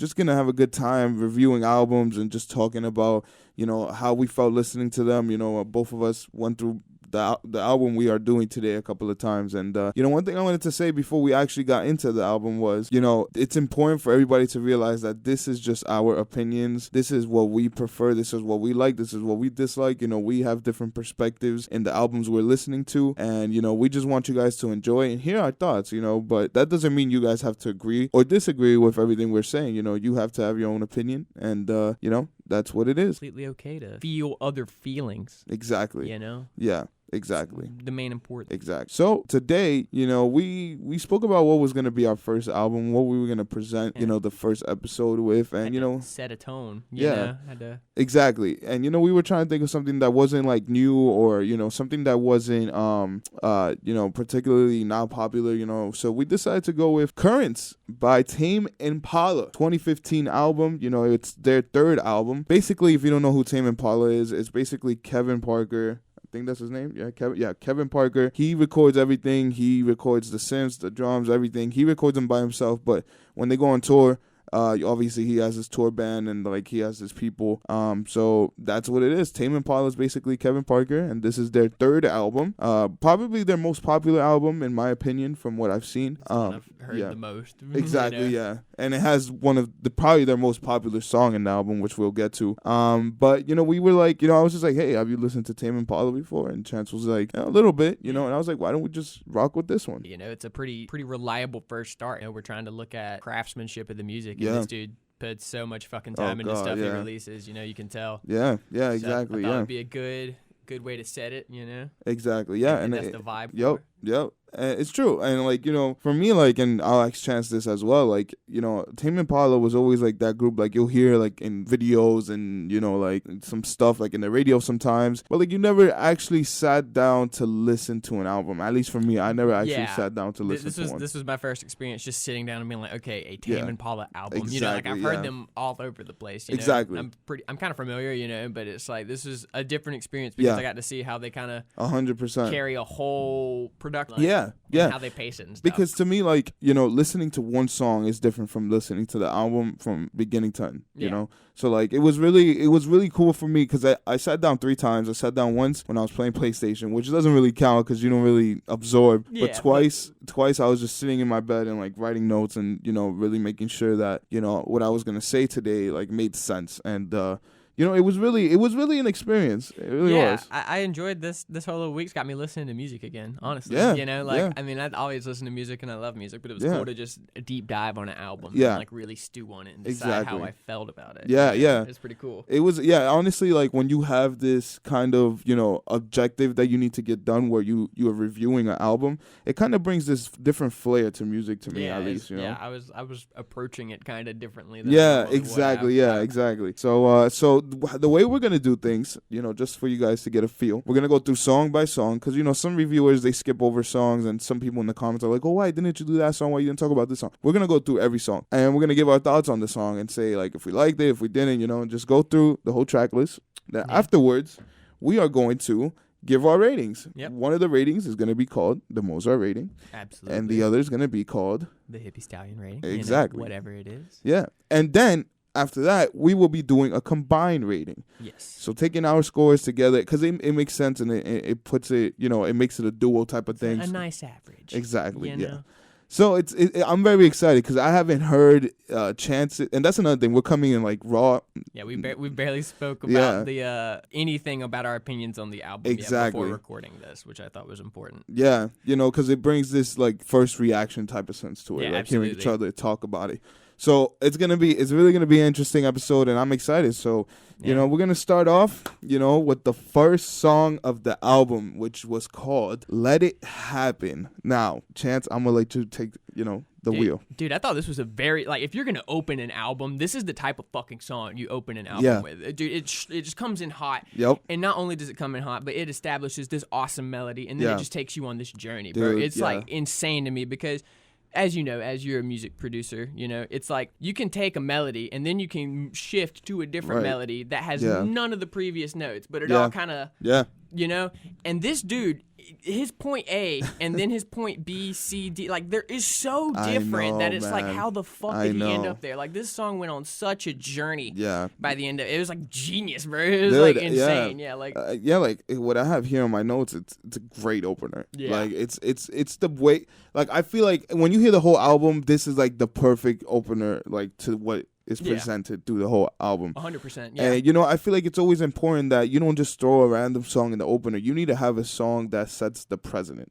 just gonna have a good time reviewing albums and just talking about, how we felt listening to them. Both of us went through the album we are doing today a couple of times. And, one thing I wanted to say before we actually got into the album was, it's important for everybody to realize that this is just our opinions. This is what we prefer. This is what we like. This is what we dislike. We have different perspectives in the albums we're listening to. And, we just want you guys to enjoy and hear our thoughts, but that doesn't mean you guys have to agree or disagree with everything we're saying. You have to have your own opinion. And, that's what it is. Completely okay to feel other feelings. Exactly. Yeah. Exactly. It's the main important. Exactly. So today, we spoke about what was going to be our first album, what we were going to present, the first episode with, and set a tone. Exactly. And we were trying to think of something that wasn't like new or something that wasn't particularly not popular. So we decided to go with Currents by Tame Impala, 2015 album. It's their third album. Basically, if you don't know who Tame Impala is, it's basically Kevin Parker. I think that's his name. Kevin Parker. He records everything. He records the synths, the drums, everything. He records them by himself. But when they go on tour, obviously he has his tour band and he has his people. So that's what it is. Tame Impala is basically Kevin Parker, and this is their third album. Probably their most popular album in my opinion, from what I've seen. I've heard the most. Exactly. Yeah, and it has one of probably their most popular song in the album, which we'll get to. But we were like, I was just like, hey, have you listened to Tame Impala before? And Chance was like, a little bit, and I was like, why don't we just rock with this one? It's a pretty reliable first start. We're trying to look at craftsmanship of the music. Yeah. And this dude puts so much fucking time into stuff he releases. You can tell. Yeah, So exactly. I thought it'd be a good way to set it. Exactly. Yeah, and that's the vibe. Yep. It's true. And for me, and I'll ask Chance this as well, Tame Impala was always that group, you'll hear in videos and some stuff in the radio sometimes, but you never actually sat down to listen to an album. At least for me, I never actually sat down to listen to one. This was my first experience, just sitting down and being like, okay, a Tame Impala album. Exactly, I've heard them all over the place. Exactly. I'm kind of familiar, but it's this is a different experience because I got to see how they kind of 100% carry a whole production. Yeah. How they pace it and stuff. Because to me, listening to one song is different from listening to the album from beginning to end, you know? So, it was really cool for me because I sat down 3 times. I sat down once when I was playing PlayStation, which doesn't really count because you don't really absorb. But twice I was just sitting in my bed and, writing notes and, really making sure that, what I was going to say today, made sense. And, it was really an experience. It really was. I enjoyed this whole little week's got me listening to music again, honestly. Yeah. I mean, I'd always listen to music and I love music, but it was cool to just a deep dive on an album and really stew on it and decide how I felt about it. Yeah. It's pretty cool. It was, honestly, when you have this kind of, objective that you need to get done where you are reviewing an album, it kind of brings this different flair to music to me, at least, Yeah, I was approaching it kind of differently than exactly. Exactly. So the way we're going to do things, just for you guys to get a feel, we're going to go through song by song because, some reviewers, they skip over songs and some people in the comments are like, oh, why didn't you do that song? Why you didn't talk about this song? We're going to go through every song and we're going to give our thoughts on the song and say, if we liked it, if we didn't, and just go through the whole track list. Then afterwards, we are going to give our ratings. Yep. One of the ratings is going to be called the Mozart rating. Absolutely. And the other is going to be called the Hippie Stallion rating. Exactly. Whatever it is. Yeah. And then after that, we will be doing a combined rating. Yes. So taking our scores together, because it makes sense and it puts it, it makes it a duo type of thing. A nice average. Exactly, yeah. So I'm very excited because I haven't heard Chance, and that's another thing. We're coming in raw. Yeah, we barely spoke about the anything about our opinions on the album before recording this, which I thought was important. Yeah, because it brings this first reaction type of sense to it, hearing each other talk about it. So it's really gonna be an interesting episode, and I'm excited. So we're gonna start off, with the first song of the album, which was called "Let It Happen." Now, Chance, I'm gonna let you take, the wheel. Dude, I thought this was a very if you're gonna open an album, this is the type of fucking song you open an album with. Dude, it just comes in hot. Yep. And not only does it come in hot, but it establishes this awesome melody, and then it just takes you on this journey, bro. Dude, it's insane to me because, as you know, as you're a music producer, it's you can take a melody and then you can shift to a different melody that has none of the previous notes, but it all kind of, and this dude, his point A and then his point B, C, D, like there is so different that it's like, how the fuck did he end up there? Like this song went on such a journey. Yeah. By the end of it, was like genius, bro. It was like insane. Yeah, like like what I have here on my notes, it's a great opener. Yeah. Like it's the way. Like I feel like when you hear the whole album, this is like the perfect opener, like to what is presented through the whole album. 100%. Yeah. And I feel like it's always important that you don't just throw a random song in the opener. You need to have a song that sets the precedent.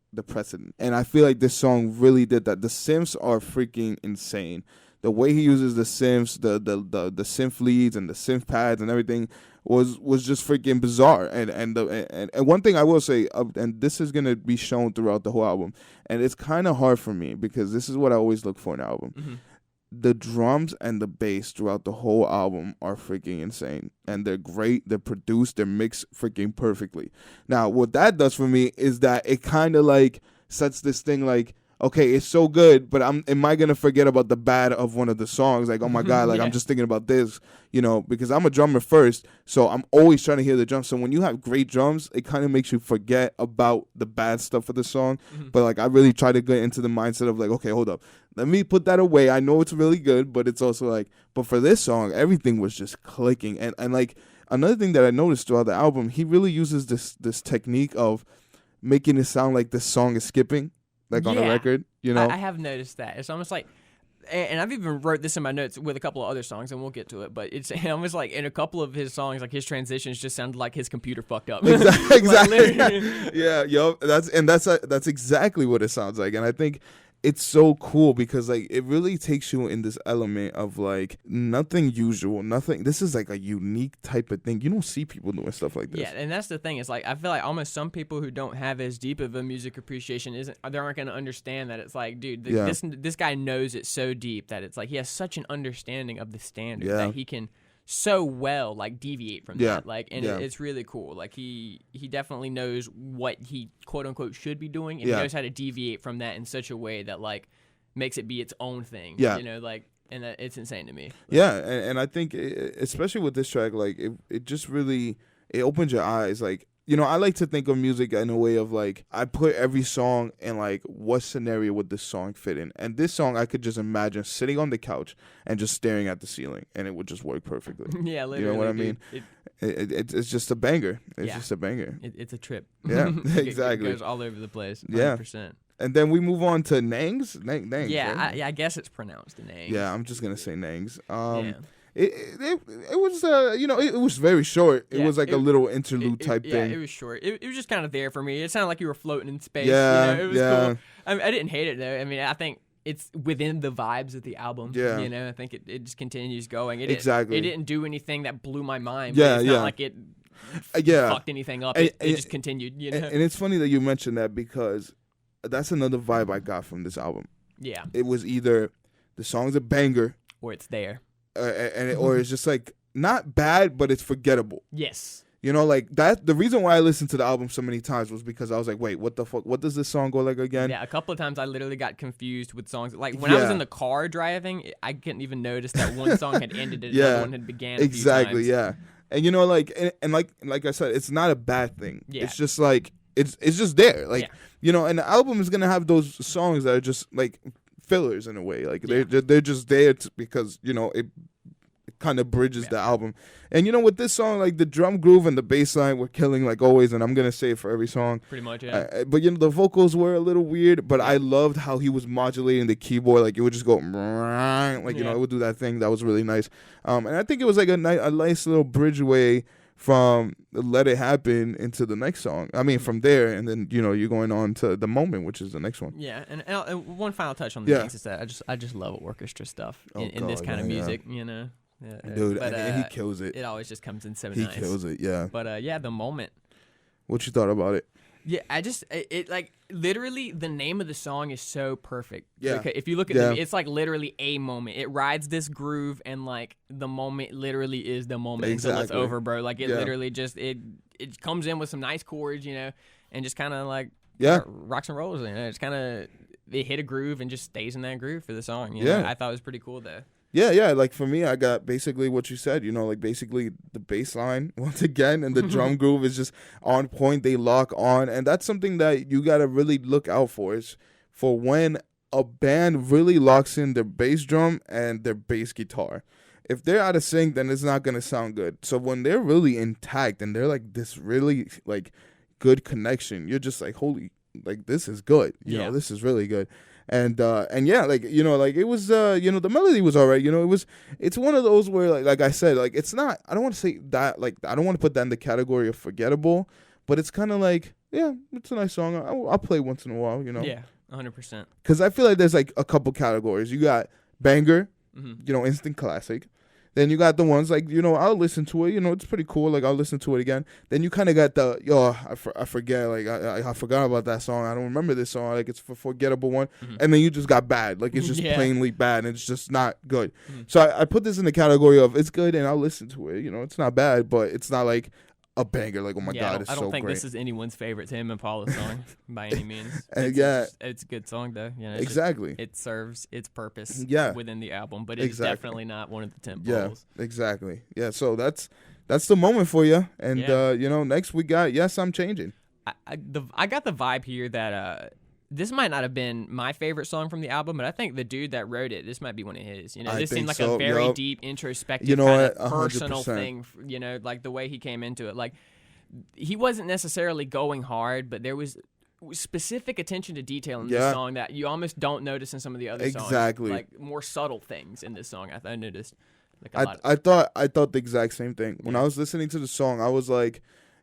And I feel like this song really did that. The synths are freaking insane. The way he uses the synths, the synth leads and the synth pads and everything was just freaking bizarre. And one thing I will say, and this is gonna be shown throughout the whole album, and it's kind of hard for me because this is what I always look for in an album. Mm-hmm. The drums and the bass throughout the whole album are freaking insane. And they're great. They're produced. They're mixed freaking perfectly. Now, what that does for me is that it kind of like sets this thing like, okay, it's so good, but am I going to forget about the bad of one of the songs? Like, oh my God, like I'm just thinking about this, because I'm a drummer first. So I'm always trying to hear the drums. So when you have great drums, it kind of makes you forget about the bad stuff of the song. Mm-hmm. But like, I really try to get into the mindset of like, okay, hold up. Let me put that away. I know it's really good, but it's also like, but for this song, everything was just clicking. And like another thing that I noticed throughout the album, he really uses this technique of making it sound like the song is skipping, like on a record, I have noticed that. It's almost like, and I've even wrote this in my notes with a couple of other songs, and we'll get to it, but it's almost like in a couple of his songs, like his transitions just sounded like his computer fucked up. Exactly. That's exactly what it sounds like. And I think it's so cool because like it really takes you in this element of like nothing usual, nothing. This is like a unique type of thing. You don't see people doing stuff like this. Yeah, and that's the thing. It's like I feel like almost some people who don't have as deep of a music appreciation they aren't going to understand that it's like, dude, this guy knows it so deep that it's like he has such an understanding of the standard that he can so well like deviate from that, like, and it's really cool. Like he definitely knows what he quote unquote should be doing, and he knows how to deviate from that in such a way that like makes it be its own thing. Like, and it's insane to me. And I think especially with this track, like it just really it opens your eyes. Like, I like to think of music in a way of like I put every song in like what scenario would this song fit in, and this song I could just imagine sitting on the couch and just staring at the ceiling, and it would just work perfectly. Yeah, literally. You know what I mean? It's just a banger. It's just a banger. It's a trip. Yeah, exactly. It goes all over the place. 100%. Yeah. And then we move on to Nangs. Nangs. Yeah, right? I guess it's pronounced Nangs. Yeah, I'm just gonna say Nangs. It was it was very short. It was like a little interlude type thing. Yeah, it was short. It was just kind of there for me. It sounded like you were floating in space. Yeah, it was cool. I didn't hate it though. I mean, I think it's within the vibes of the album. Yeah, I think it just continues going. It didn't do anything that blew my mind. But it's not like it fucked anything up. It just continued. And it's funny that you mentioned that because that's another vibe I got from this album. Yeah, it was either the song's a banger or it's there. Or it's just like not bad, but it's forgettable. Yes. Like that. The reason why I listened to the album so many times was because I was like, wait, what the fuck? What does this song go like again? Yeah, a couple of times I literally got confused with songs. Like when I was in the car driving, I couldn't even notice that one song had ended and another one had began. Exactly. Yeah. And like I said, it's not a bad thing. Yeah. It's just like it's just there. Like and the album is gonna have those songs that are just like fillers in a way, like they're just there because it kind of bridges the album. And with this song, like the drum groove and the bass line were killing like always, and I'm gonna say it for every song pretty much. But the vocals were a little weird, but I loved how he was modulating the keyboard. Like it would just go like it would do that thing that was really nice. And I think it was like a nice little bridgeway from Let It Happen into the next song. I mean, from there, and then you're going on to The Moment, which is the next one. Yeah, and one final touch on the things is that I just love orchestra stuff in this kind of music. Yeah, dude, and he kills it. It always just comes in so nice. He kills it, yeah. But The Moment. What you thought about it? Yeah, it like literally the name of the song is so perfect. Yeah. Because if you look at it's like literally a moment. It rides this groove, and like the moment literally is the moment until it's over, bro. Like it literally just it comes in with some nice chords, and just kind of like rocks and rolls. It's kind of they hit a groove and just stays in that groove for the song. I thought it was pretty cool though. Yeah. Like for me, I got basically what you said. Like basically the bass line once again, and the drum groove is just on point. They lock on, and that's something that you gotta really look out for. Is for when a band really locks in their bass drum and their bass guitar. If they're out of sync, then it's not gonna sound good. So when they're really intact and they're like this really like good connection, you're just like, holy, like this is good. You know, this is really good. And yeah, like like it was the melody was all right. It's one of those where like I said, like it's not. I don't want to say that, like I don't want to put that in the category of forgettable, but it's kind of like, yeah, it's a nice song. I'll play once in a while. Yeah, 100%. Because I feel like there's like a couple categories. You got banger, instant classic. Then you got the ones like, I'll listen to it. It's pretty cool. Like, I'll listen to it again. Then you kind of got the, I forget. Like, I forgot about that song. I don't remember this song. Like, it's a forgettable one. And then you just got bad. Like, it's just plainly bad. And it's just not good. So I put this in the category of it's good and I'll listen to it. It's not bad, but it's not like a banger. Like, oh my God, it's so great. I don't think this is anyone's favorite Tame Impala song by any means. It's a good song though. Exactly. It serves its purpose within the album, but it's definitely not one of the 10 poles. Yeah, exactly. Yeah, so that's the moment for you. And next we got Yes, I'm Changing. I got the vibe here that this might not have been my favorite song from the album, but I think the dude that wrote it, this might be one of his. This seemed like a very deep, introspective, kind of personal 100%. Thing. Like the way he came into it. Like he wasn't necessarily going hard, but there was specific attention to detail in this song that you almost don't notice in some of the other songs. Exactly. Like more subtle things in this song. I noticed. Like I thought the exact same thing when I was listening to the song. I was like,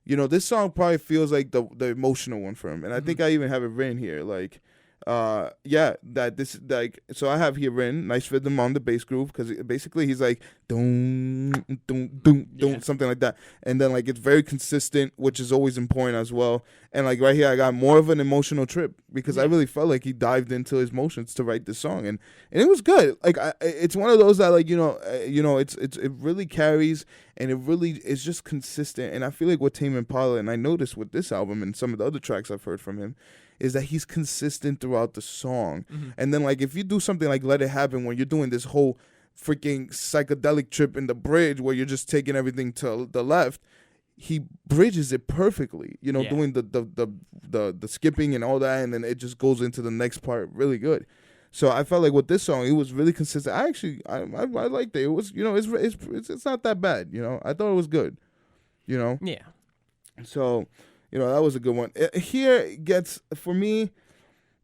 this song probably feels like the emotional one for him. And I think I even have it written here. Like, that this, like, so I have here written, nice rhythm on the bass groove, because basically he's like, doom, doom, doom, doom, something like that. And then, like, it's very consistent, which is always important as well. And, like, right here, I got more of an emotional trip, because I really felt like he dived into his emotions to write this song. And it was good. Like, it's one of those that, like, it really carries, and it really is just consistent. And I feel like with Tame Impala, and I noticed with this album and some of the other tracks I've heard from him, is that he's consistent throughout the song. And then, like, if you do something like Let It Happen, when you're doing this whole freaking psychedelic trip in the bridge where you're just taking everything to the left, he bridges it perfectly, doing the skipping and all that, and then it just goes into the next part really good. So I felt like with this song, it was really consistent. I liked it. It was, it's not that bad, I thought it was good, Yeah. So, that was a good one. Here gets, for me,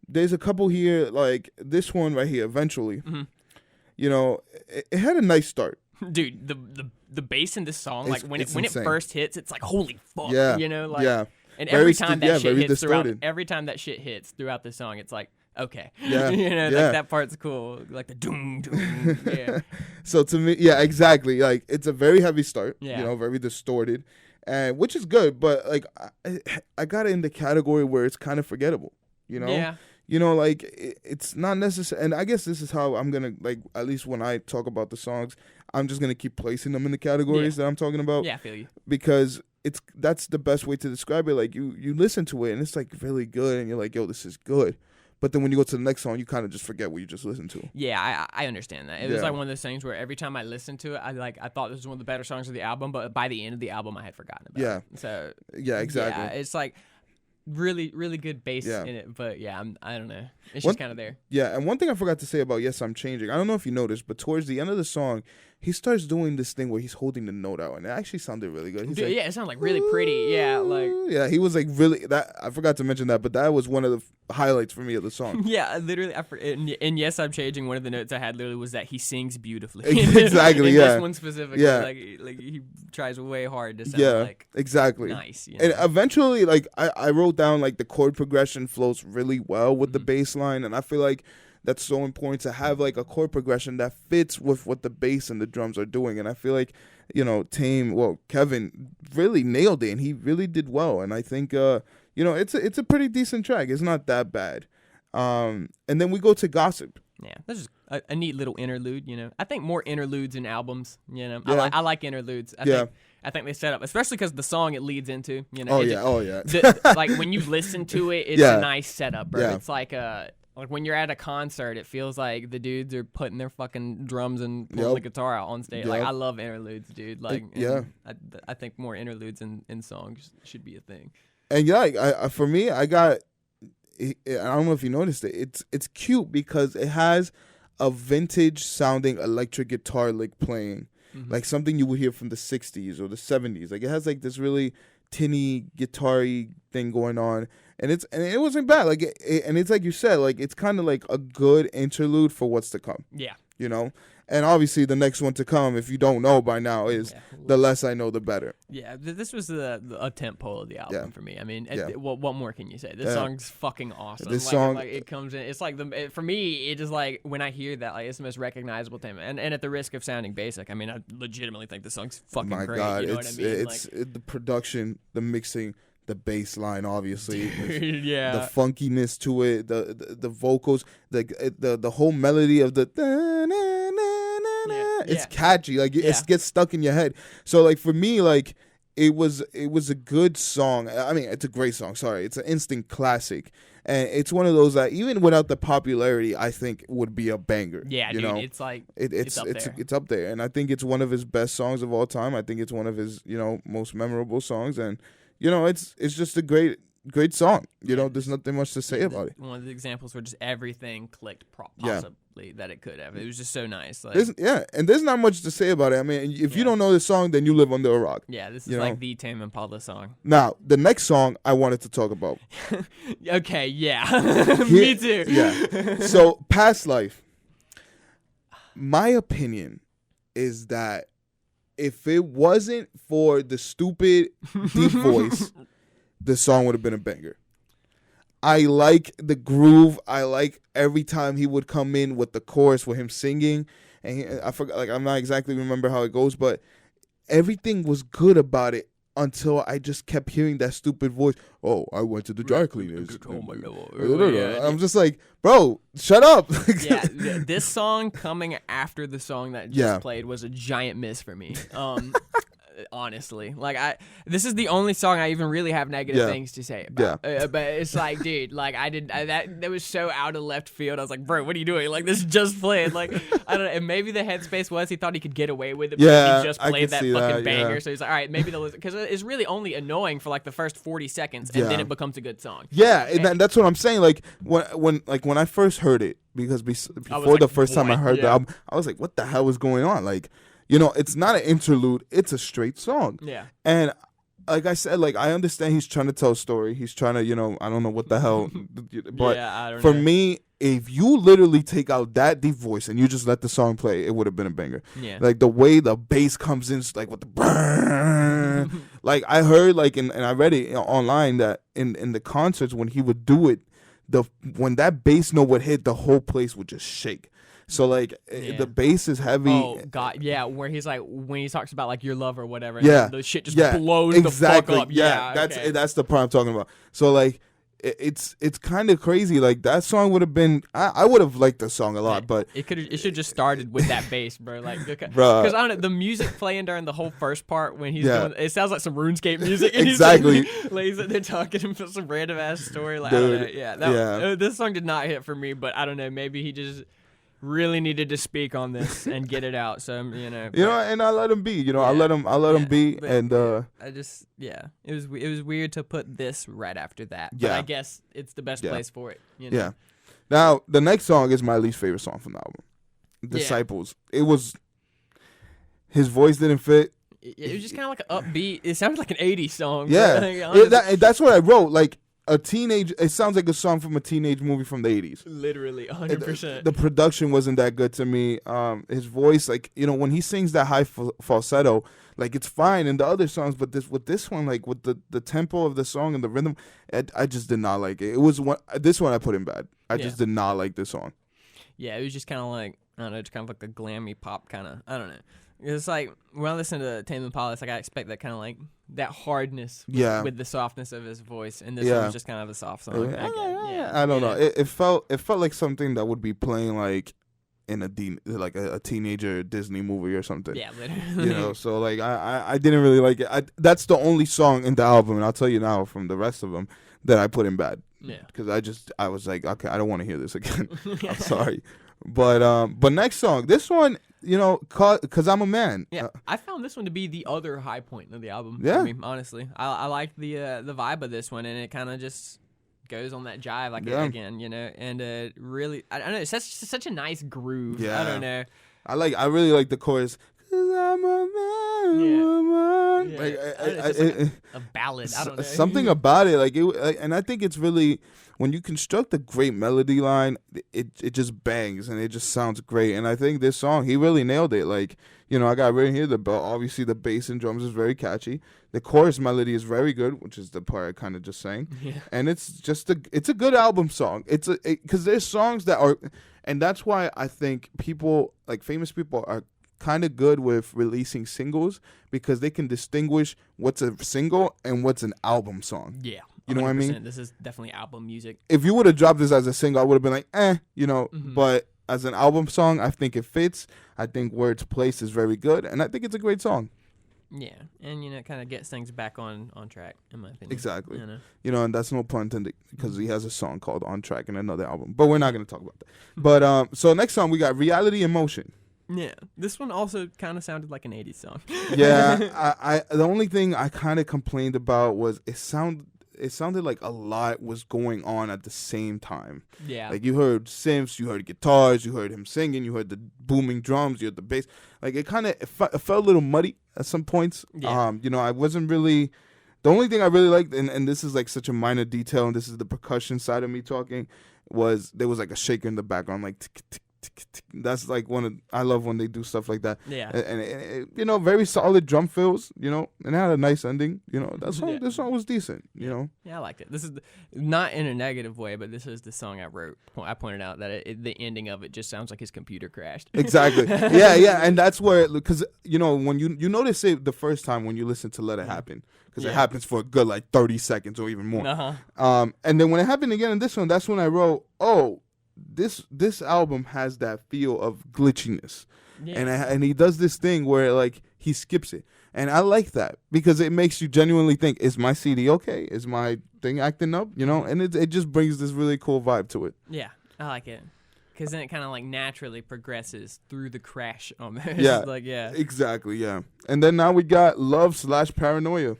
there's a couple here, like this one right here, Eventually. It had a nice start. Dude, the bass in this song, like when it first hits, it's like, holy fuck, And every time that shit hits throughout the song, it's like, okay. Like that part's cool. Like the doom, doom. Yeah. So to me, exactly. Like it's a very heavy start, very distorted. And which is good, but like I got it in the category where it's kind of forgettable, Yeah. Like it's not necessary. And I guess this is how I'm gonna, like, at least when I talk about the songs, I'm just gonna keep placing them in the categories that I'm talking about. Yeah, I feel you. Because that's the best way to describe it. Like you listen to it and it's like really good, and you're like, yo, this is good. But then when you go to the next song, you kind of just forget what you just listened to. Yeah, I understand that. It was like one of those things where every time I listened to it, I thought this was one of the better songs of the album, but by the end of the album, I had forgotten about it. So yeah, exactly. Yeah, it's like really, really good bass in it, but I don't know. It's just kind of there. Yeah, and one thing I forgot to say about Yes, I'm Changing. I don't know if you noticed, but towards the end of the song, he starts doing this thing where he's holding the note out, and it actually sounded really good. Dude, like, it sounded like really pretty. Yeah, he was like really. That I forgot to mention that, but that was one of the highlights for me of the song. Yeah, literally. And Yes, I'm Changing. One of the notes I had literally was that he sings beautifully. Exactly. in this one specifically. Yeah. Like he tries way hard to sound like exactly nice. And eventually, like I wrote down like the chord progression flows really well with the bass line, and I feel like that's so important to have like a chord progression that fits with what the bass and the drums are doing. And I feel like, Kevin really nailed it, and he really did well. And I think, it's a pretty decent track. It's not that bad. And then we go to Gossip. Yeah, that's just a neat little interlude, I think more interludes in albums, I like interludes. I think they set up, especially because the song it leads into, Oh yeah. Like when you listen to it, it's a nice setup, bro. Yeah. It's like Like when you're at a concert, it feels like the dudes are putting their fucking drums and pulling the guitar out on stage. Like I love interludes, dude. Like I think more interludes in songs should be a thing. And I for me, I don't know if you noticed it. It's cute because it has a vintage sounding electric guitar lick playing, like something you would hear from the 60s or the 70s. Like it has like this really tinny guitar-y thing going on. And it wasn't bad. Like and it's like you said, like it's kind of like a good interlude for what's to come. Yeah. You know? And obviously the next one to come, if you don't know by now, is The Less I Know the Better. Yeah, this was a temp pole of the album for me. I mean, what more can you say? This song's fucking awesome. This song, like it comes in. It's like for me, it is like when I hear that, like it's the most recognizable thing. And at the risk of sounding basic, I mean, I legitimately think this song's fucking great. My God, you know what I mean? It's the production, the mixing, the bass line, obviously, dude, the funkiness to it, the vocals, the whole melody of the it's catchy, like it gets stuck in your head. So like for me, like it was a good song. I mean, it's a great song. Sorry, it's an instant classic, and it's one of those that even without the popularity, I think would be a banger. Yeah, you dude, know? it's like it's up there, and I think it's one of his best songs of all time. I think it's one of his most memorable songs, and it's just a great song. There's nothing much to say about it. One of the examples where just everything clicked possibly that it could have. It was just so nice. Like, and there's not much to say about it. I mean, if you don't know this song, then you live under a rock. Yeah, this is like the Tame Impala song. Now, the next song I wanted to talk about. Okay, yeah. Me too. Yeah. So, Past Life. My opinion is that if it wasn't for the stupid deep voice, the song would have been a banger. I like the groove. I like every time he would come in with the chorus with him singing. And I forgot, like, I'm not exactly remember how it goes, but everything was good about it until I just kept hearing that stupid voice. Oh, I went to the dry cleaners. I'm just like, bro, shut up. Yeah, this song coming after the song that just played was a giant miss for me. Honestly, like this is the only song I even really have negative things to say about. But it's like, dude, like that was so out of left field. I was like, bro, what are you doing? Like this just played. Like I don't know. And maybe the headspace was he thought he could get away with it. But he just played that fucking banger. So he's like, all right, maybe because it's really only annoying for like the first 40 seconds, and then it becomes a good song. Yeah, and that's what I'm saying. Like when I first heard it, because before the first time I heard the album, I was like, what the hell was going on? Like. It's not an interlude. It's a straight song. Yeah. And like I said, like I understand he's trying to tell a story. He's trying to, I don't know what the hell. But I don't for know. me, if you literally take out that deep voice and you just let the song play, it would have been a banger. Yeah. Like the way the bass comes in, like with the burn. Like I heard, like, and I read it online that in the concerts when he would do it, when that bass note would hit, the whole place would just shake. So like the bass is heavy. Oh God, yeah. Where he's like when he talks about like your love or whatever. Yeah, the shit just blows the fuck up. Yeah, that's the part I'm talking about. So like it's kind of crazy. Like that song would have been. I would have liked the song a lot, but it should just started with that bass, bro. Like because I don't know, the music playing during the whole first part when he's doing it sounds like some RuneScape music. And exactly. He's like, they're talking about some random ass story. Like dude, I don't know. This song did not hit for me, but I don't know. Maybe he just really needed to speak on this and get it out. So and I let him be. I let him be, and I just it was weird to put this right after that. But I guess it's the best place for it. Yeah. Now the next song is my least favorite song from the album, Disciples. It was his voice didn't fit. It was just kind of like an upbeat. It sounded like an '80s song. Yeah, that's what I wrote. Like. It sounds like a song from a teenage movie from the 80s. Literally, 100%. The production wasn't that good to me. His voice, like, when he sings that high falsetto, like, it's fine in the other songs, but this one, like, with the tempo of the song and the rhythm, I just did not like it. This one I put in bad. I just did not like this song. Yeah, it was just kind of like, I don't know, it's kind of like a glammy pop kind of, I don't know. It's like, when I listen to Tame Impala, it's like I expect that kind of like, that hardness with the softness of his voice, and this one was just kind of a soft song. I don't know. It felt like something that would be playing like in a teenager Disney movie or something. Yeah, literally. So like I didn't really like it. That's the only song in the album, and I'll tell you now from the rest of them that I put in bad. because I was like, okay, I don't want to hear this again. I'm sorry. But next song, this one, because I'm a man. Yeah, I found this one to be the other high point of the album. Yeah, for me, honestly, I like the vibe of this one, and it kind of just goes on that jive again, and really, I don't know, it's such a nice groove. Yeah, I don't know. I really like the chorus. 'Cause I'm a man, woman. Like, it's a ballad. I don't know. Something about it, and I think it's really, when you construct a great melody line, it just bangs and it just sounds great. And I think this song, he really nailed it. Like, I got right here. Obviously the bass and drums is very catchy. The chorus melody is very good, which is the part I kind of just sang. Yeah. And it's a good album song. Because there's songs that are, and that's why I think people, like famous people, are kind of good with releasing singles, because they can distinguish what's a single and what's an album song. Yeah. You know what I mean? This is definitely album music. If you would have dropped this as a single, I would have been like, but as an album song, I think it fits. I think where it's placed is very good, and I think it's a great song. Yeah, and it kind of gets things back on track, in my opinion. Exactly. And that's no pun intended, because he has a song called "On Track" in another album, but we're not going to talk about that. But so next song we got "Reality in Motion." Yeah, this one also kind of sounded like an 80s song. Yeah, I the only thing I kind of complained about was it sounded like a lot was going on at the same time. Yeah. Like, you heard synths, you heard guitars, you heard him singing, you heard the booming drums, you heard the bass. Like, it felt a little muddy at some points. Yeah. I wasn't really, the only thing I really liked, and this is like such a minor detail, and this is the percussion side of me talking, was there was like a shaker in the background, like tick, tick, tick, tick. That's like I love when they do stuff like that. Yeah. And it, very solid drum fills, and it had a nice ending. This song was decent, Yeah, I liked it. This is not in a negative way, but this is the song I wrote. I pointed out that the ending of it just sounds like his computer crashed. Exactly. Yeah, and that's where, because when you notice it the first time when you listen to Let It Happen, because it happens for a good like 30 seconds or even more. Uh-huh. And then when it happened again in this one, that's when I wrote, this album has that feel of glitchiness. Yeah. And he does this thing where like he skips it, and I like that, because it makes you genuinely think, is my CD okay? Is my thing acting up? And it just brings this really cool vibe to it. Yeah, I like it, because then it kind of like naturally progresses through the crash almost. Yeah, exactly. Yeah, and then now we got Love/Paranoia.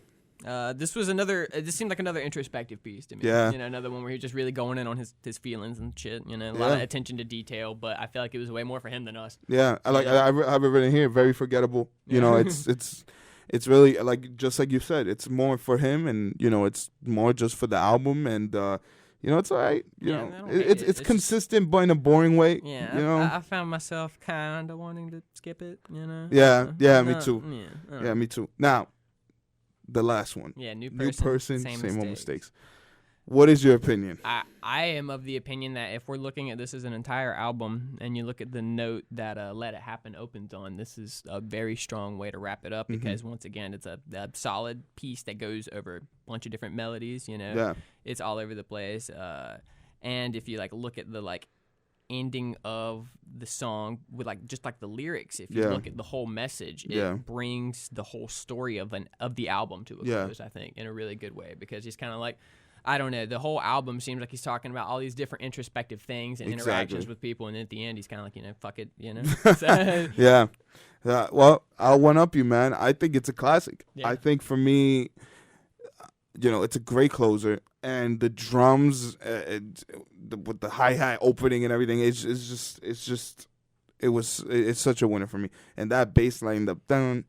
This seemed like another introspective piece to me. Yeah. Another one where he was just really going in on his feelings and shit. A lot of attention to detail, but I feel like it was way more for him than us. Yeah, I have it written here. Very forgettable. It's really like, just like you said, it's more for him, and it's more just for the album, and it's all right. It's consistent, but in a boring way. Yeah, I found myself kind of wanting to skip it. Yeah, me too. Yeah, me too. Now, the last one. Yeah, new person, same old mistakes. What is your opinion? I am of the opinion that if we're looking at this as an entire album, and you look at the note that Let It Happen opens on, this is a very strong way to wrap it up, because once again, it's a solid piece that goes over a bunch of different melodies. It's all over the place. And if you look at the ending of the song with just the lyrics, if you look at the whole message, it brings the whole story of the album to a close, I think, in a really good way, because he's kind of I don't know, the whole album seems like he's talking about all these different introspective things and interactions with people, and then at the end he's kind of fuck it, So, yeah. Well, I'll one up you, man. I think it's a classic. I think for me, it's a great closer, and the drums with the hi-hat opening and everything, it's such a winner for me. And that bass line, the dun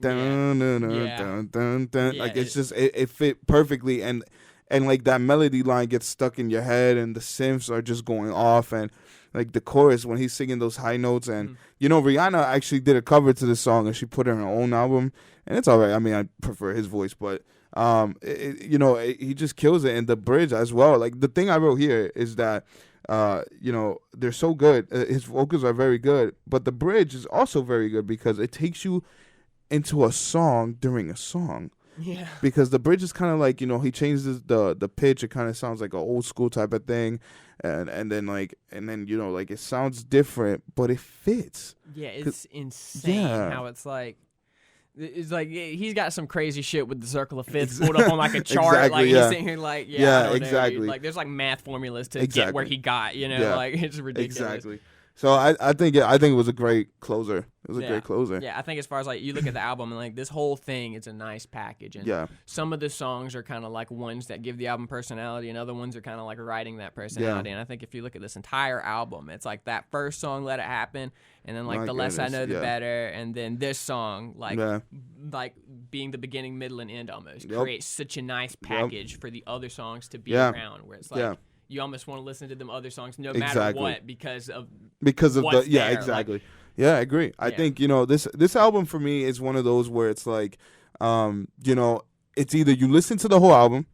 dun dun dun dun dun, it's just it fit perfectly, and that melody line gets stuck in your head, and the synths are just going off, and the chorus when he's singing those high notes, and Rihanna actually did a cover to the song, and she put it in her own album, and it's all right. I mean, I prefer his voice, but he just kills it, and the bridge as well. The thing I wrote here is that they're so good. His vocals are very good, but the bridge is also very good, because it takes you into a song during a song. Yeah. Because the bridge is kind of he changes the pitch. It kind of sounds like an old school type of thing, and then it sounds different, but it fits. Yeah, it's insane how it's It's like he's got some crazy shit with the circle of fifths pulled up on like a chart. Exactly, like yeah. he's sitting here like, I don't know, exactly. dude. Like there's like math formulas to Exactly. get where he got. Like it's ridiculous. Exactly. So I think it was a great closer. It was a great closer. Yeah, I think as far as like you look at the album and like this whole thing is a nice package. And some of the songs are kind of like ones that give the album personality, and other ones are kind of like writing that personality. And I think if you look at this entire album, it's like that first song, "Let It Happen," and then like "The Less I Know, the Better," and then this song, like being the beginning, middle, and end almost creates such a nice package for the other songs to be around. Where it's like. You almost want to listen to them other songs no matter what because of what's there. Exactly. I agree. I think this album for me is one of those where it's like it's either you listen to the whole album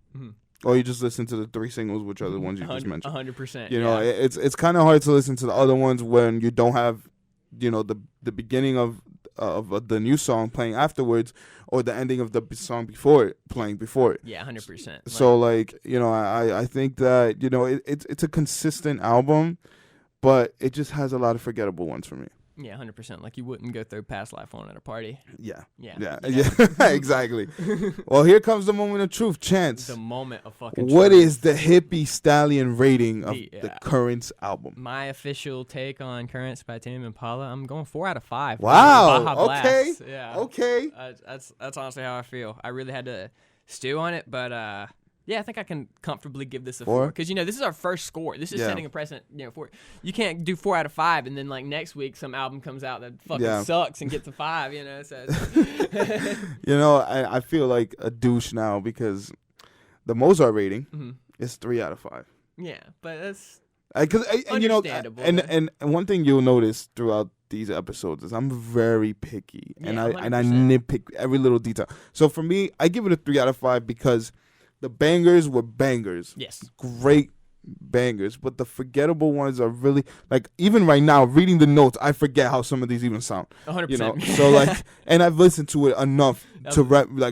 or you just listen to the 3 singles, which are the ones you just mentioned. 100%. It's kind of hard to listen to the other ones when you don't have the beginning of the new song playing afterwards, or the ending of the song before it playing before it. Yeah, 100%. So I think that it's a consistent album, but it just has a lot of forgettable ones for me. Yeah, 100%. Like you wouldn't go through Past Life on at a party. Yeah. Yeah. Exactly. Well, here comes the moment of truth. Chance. The moment of fucking What truth. is the hippie stallion rating of the Currents album? My official take on Currents by Tame Impala, I'm going 4 out of 5. Wow. Baja Blast. Okay. Yeah. Okay. That's honestly how I feel. I really had to stew on it, but I think I can comfortably give this a 4 because this is our first score. This is setting a precedent. For you can't do 4 out of 5 and then like next week some album comes out that fucking sucks and gets a 5. So I feel like a douche now because the Mozart rating is 3 out of 5. Yeah, but that's understandable. And one thing you'll notice throughout these episodes is I'm very picky and I nitpick every little detail. So for me, I give it a 3 out of 5 because the bangers were bangers. Yes. Great bangers. But the forgettable ones are really, like, even right now, reading the notes, I forget how some of these even sound. 100%. So, like, and I've listened to it enough to,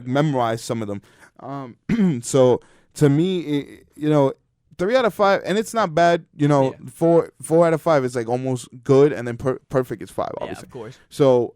memorize some of them. So, to me, 3 out of 5, and it's not bad. 4 out of 5 is, like, almost good, and then perfect is 5, obviously. Yeah, of course. So,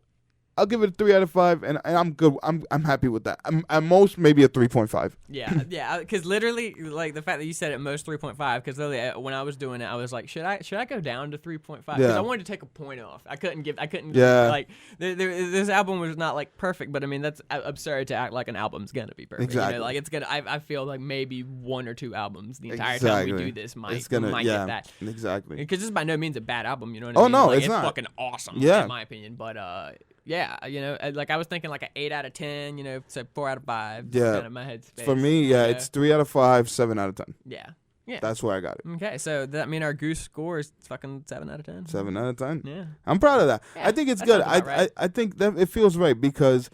I'll give it a 3 out of 5, and I'm good. I'm happy with that. I'm at most maybe a 3.5. Yeah. Because literally, like the fact that you said at most 3.5. Because literally, when I was doing it, I was like, should I go down to 3.5? Because I wanted to take a point off. I couldn't. Like this album was not like perfect, but I mean that's absurd to act like an album's gonna be perfect. Exactly. Like it's gonna. I feel like maybe 1 or 2 albums the entire time we do this might get that. Exactly. Because this is by no means a bad album. You know what I mean? No, like, it's not. Fucking awesome. In my opinion, but like I was thinking like an 8 out of 10, so 4 out of 5. Yeah. Kind of my headspace. For me, it's 3 out of 5, 7 out of 10. Yeah. That's where I got it. Okay, so that mean our goose score is fucking 7 out of 10. 7 out of 10. Yeah. I'm proud of that. Yeah, I think it's good. Right. I think that it feels right because,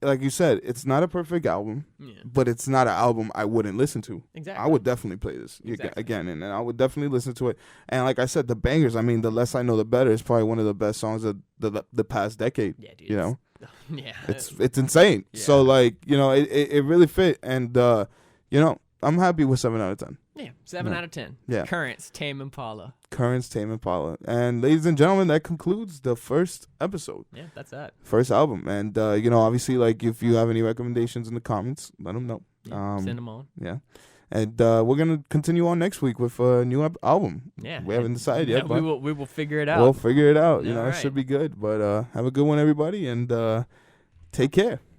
like you said, it's not a perfect album, but it's not an album I wouldn't listen to. Exactly. I would definitely play this again, and I would definitely listen to it. And like I said, the bangers, I mean, The Less I Know, the Better is probably one of the best songs of the past decade. Yeah, dude. Yeah. It's insane. Yeah. So, like, it really fit. And, I'm happy with 7 out of 10. Yeah, 7 out of 10. Yeah. Currents, Tame Impala. And ladies and gentlemen, that concludes the first episode. Yeah, that's that. First album. And, obviously, like, if you have any recommendations in the comments, let them know. Yeah, send them on. Yeah. And we're going to continue on next week with a new album. Yeah. We haven't decided yet. But we will figure it out. We'll figure it out. All right. It should be good. But have a good one, everybody, and take care.